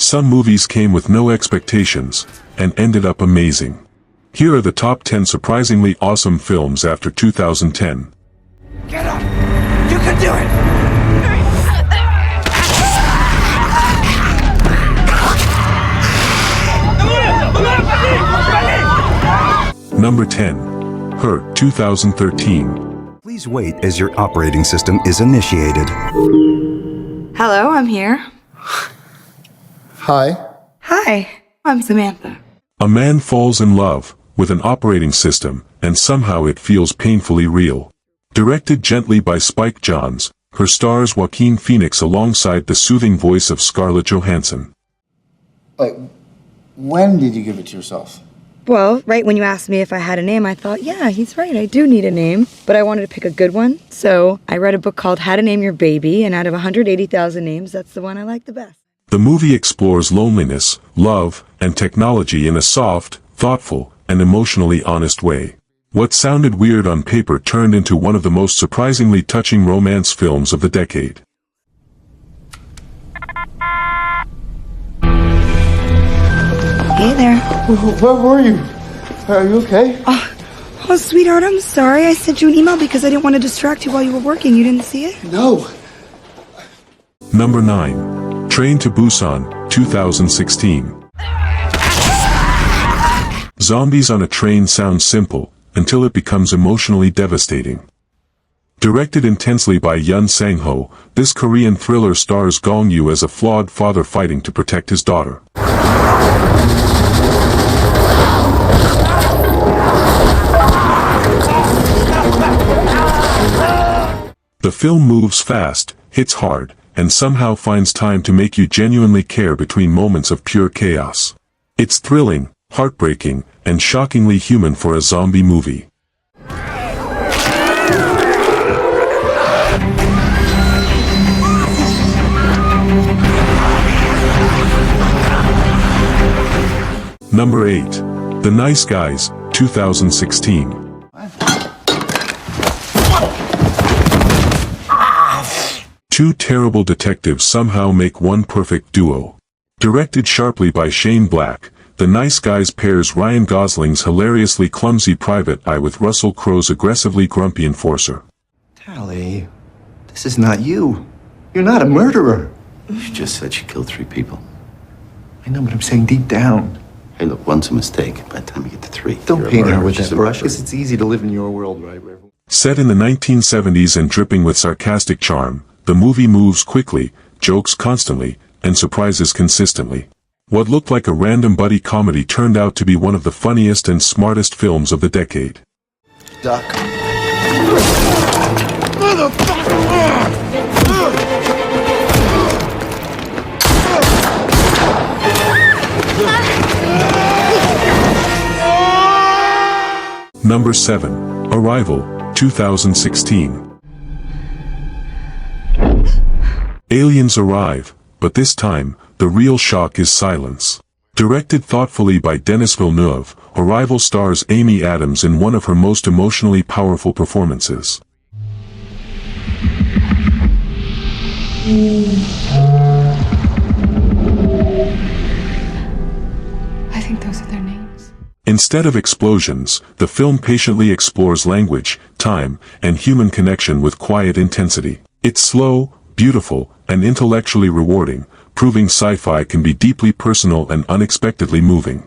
Some movies came with no expectations, and ended up amazing. Here are the top 10 surprisingly awesome films after 2010. Get up! You can do it! Number 10. Her, 2013. Please wait as your operating system is initiated. Hello, I'm here. Hi. Hi, I'm Samantha. A man falls in love with an operating system, and somehow it feels painfully real. Directed gently by Spike Jonze, her stars Joaquin Phoenix alongside the soothing voice of Scarlett Johansson. Like, when did you give it to yourself? Well, right when you asked me if I had a name, I thought, yeah, he's right, I do need a name. But I wanted to pick a good one, so I read a book called How to Name Your Baby, and out of 180,000 names, that's the one I like the best. The movie explores loneliness, love, and technology in a soft, thoughtful, and emotionally honest way. What sounded weird on paper turned into one of the most surprisingly touching romance films of the decade. Hey there. Where were you? Are you okay? Oh, sweetheart, I'm sorry. I sent you an email because I didn't want to distract you while you were working. You didn't see it? No. Number 9. Train to Busan, 2016. Zombies on a train sounds simple, until it becomes emotionally devastating. Directed intensely by Yoon Sang-ho, this Korean thriller stars Gong Yoo as a flawed father fighting to protect his daughter. The film moves fast, hits hard, and somehow finds time to make you genuinely care between moments of pure chaos. It's thrilling, heartbreaking, and shockingly human for a zombie movie. Number 8. The Nice Guys, 2016. Two terrible detectives somehow make one perfect duo. Directed sharply by Shane Black, The Nice Guys pairs Ryan Gosling's hilariously clumsy private eye with Russell Crowe's aggressively grumpy enforcer. Tally, this is not you. You're not a murderer. She just said she killed 3 people. I know, but I'm saying deep down. Hey, look, one's a mistake. By the time you get to 3, Don't you're a paint her murderer. with She's that a brush, murderer. because it's easy to live in your world, right, Reverend? Set in the 1970s and dripping with sarcastic charm, the movie moves quickly, jokes constantly, and surprises consistently. What looked like a random buddy comedy turned out to be one of the funniest and smartest films of the decade. Duck. Number 7. Arrival, 2016. Aliens arrive, but this time, the real shock is silence. Directed thoughtfully by Denis Villeneuve, Arrival stars Amy Adams in one of her most emotionally powerful performances. I think those are their names. Instead of explosions, the film patiently explores language, time, and human connection with quiet intensity. It's slow, beautiful, and intellectually rewarding, proving sci-fi can be deeply personal and unexpectedly moving.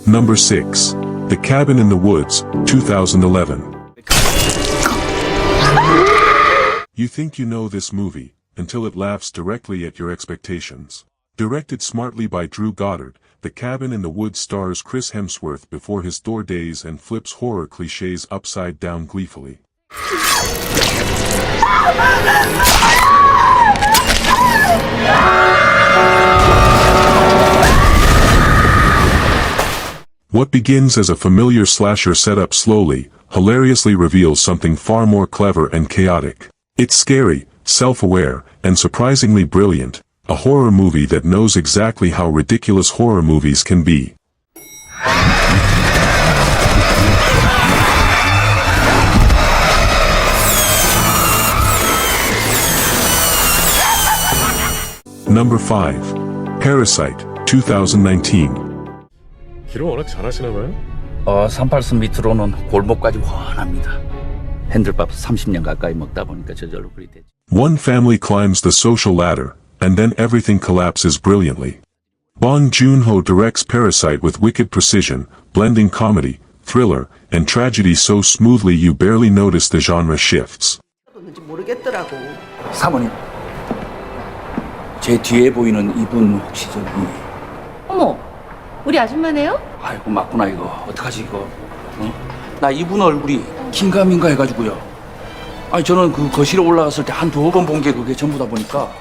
Number 6. The Cabin in the Woods, 2011. You think you know this movie, until it laughs directly at your expectations. Directed smartly by Drew Goddard, The Cabin in the Woods stars Chris Hemsworth before his Thor days and flips horror cliches upside down gleefully. What begins as a familiar slasher setup slowly, hilariously reveals something far more clever and chaotic. It's scary, self-aware, and surprisingly brilliant, A horror movie that knows exactly how ridiculous horror movies can be. Number 5. Parasite, 2019. 길을 워낙 잘하시나 봐요? 38선 밑으로는 골목까지 훤합니다. 핸들밥 30년 가까이 먹다 보니까 저절로 그리 되죠. One family climbs the social ladder, and then everything collapses brilliantly. Bong Joon-ho directs Parasite with wicked precision, blending comedy, thriller, and tragedy so smoothly you barely notice the genre shifts. 모르겠더라고. 사모님, 제 뒤에 보이는 이분 혹시 저기... 어머, 우리 아줌마네요? 아이고 맞구나 이거. 어떡하지 이거. 나 이분 얼굴이 긴가민가 해가지고요. 아니 저는 그 거실에 올라갔을 때 한 두어 번 본 게 그게 전부다 보니까.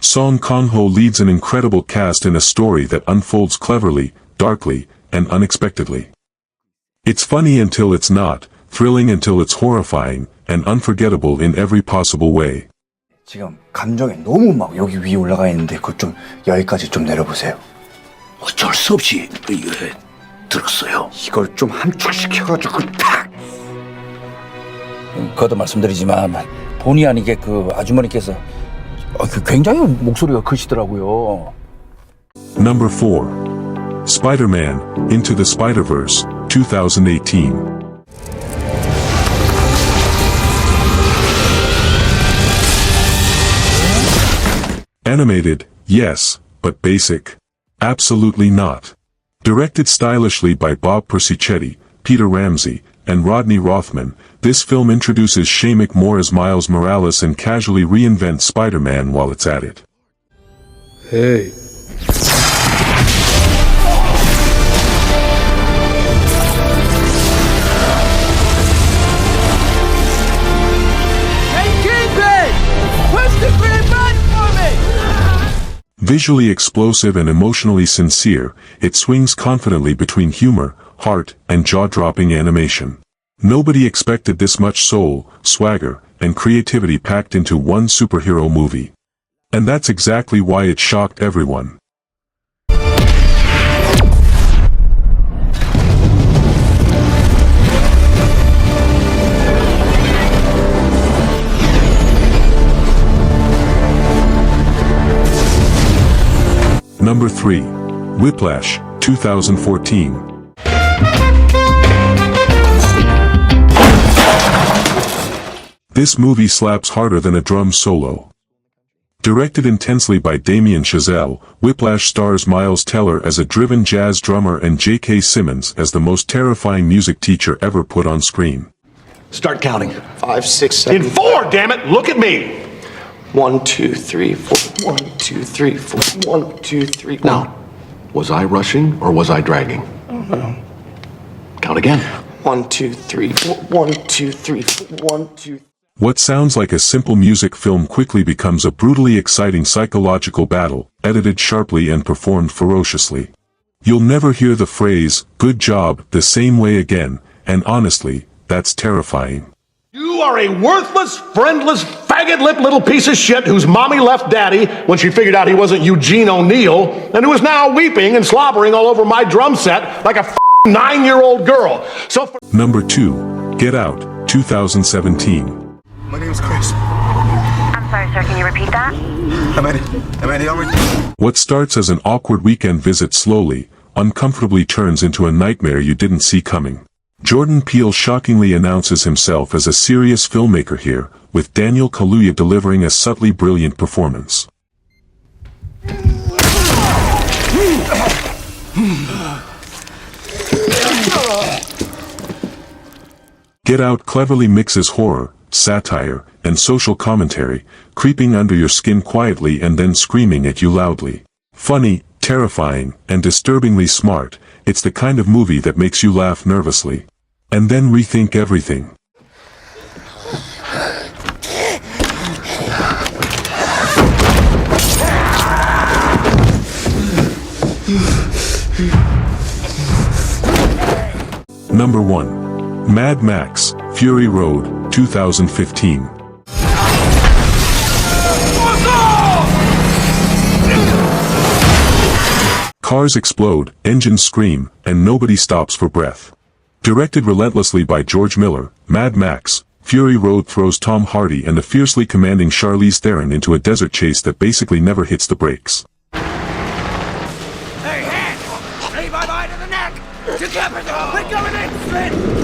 Song Kang-ho leads an incredible cast in a story that unfolds cleverly, darkly, and unexpectedly. It's funny until it's not, thrilling until it's horrifying, and unforgettable in every possible way. 지금 감정이 너무 막 여기 위에 올라가 있는데 그걸 좀 여기까지 좀 내려보세요. 어쩔 수 없이 들었어요. 이걸 좀 함축시켜가지고 탁! 거듭 말씀드리지만 본의 아니게 그 아주머니께서 굉장히 목소리가 크시더라고요. Number 4. Spider-Man, Into the Spider-Verse, 2018. Animated, yes, but basic? Absolutely not. Directed stylishly by Bob Persichetti, Peter Ramsey, and Rodney Rothman, this film introduces Shameik Moore as Miles Morales and casually reinvents Spider-Man while it's at it. Hey. Visually explosive and emotionally sincere, it swings confidently between humor, heart, and jaw-dropping animation. Nobody expected this much soul, swagger, and creativity packed into one superhero movie. And that's exactly why it shocked everyone. Number 3. Whiplash, 2014. This movie slaps harder than a drum solo. Directed intensely by Damien Chazelle, Whiplash stars Miles Teller as a driven jazz drummer and J.K. Simmons as the most terrifying music teacher ever put on screen. Start counting. 5, 6, 7. In 4, damn it! Look at me! 1, 2, 3, 4. 1, 2, 3, 4. 1, 2, 3. Now, was I rushing or was I dragging? Count again. 1, 2, 3, 4. 1, 2, 3, 4. 1, 2. What sounds like a simple music film quickly becomes a brutally exciting psychological battle, edited sharply and performed ferociously. You'll never hear the phrase, "good job," the same way again, and honestly, that's terrifying. You are a worthless, friendless, faggot-lipped little piece of shit whose mommy left daddy when she figured out he wasn't Eugene O'Neill, and who is now weeping and slobbering all over my drum set like a 9-year-old girl. So Number 2. Get Out, 2017. My name's Chris. I'm sorry, sir. Can you repeat that? I'm Eddie. What starts as an awkward weekend visit slowly, uncomfortably turns into a nightmare you didn't see coming. Jordan Peele shockingly announces himself as a serious filmmaker here, with Daniel Kaluuya delivering a subtly brilliant performance. Get Out cleverly mixes horror, satire, and social commentary, creeping under your skin quietly and then screaming at you loudly. Funny, terrifying, and disturbingly smart, it's the kind of movie that makes you laugh nervously. And then rethink everything. Number 1. Mad Max, Fury Road, 2015. Cars explode, engines scream, and nobody stops for breath. Directed relentlessly by George Miller, Mad Max, Fury Road throws Tom Hardy and the fiercely commanding Charlize Theron into a desert chase that basically never hits the brakes. Hey, hands! Say bye-bye to the neck! Together, we're going in, Flynn!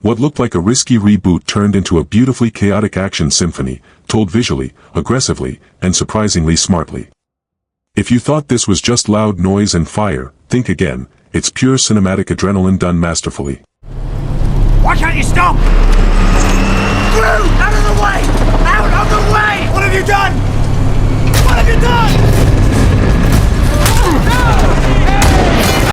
What looked like a risky reboot turned into a beautifully chaotic action symphony, told visually, aggressively, and surprisingly smartly. If you thought this was just loud noise and fire, think again. It's pure cinematic adrenaline done masterfully. Why can't you stop? Drew! Out of the way! Out of the way! What have you done? What have you done? No!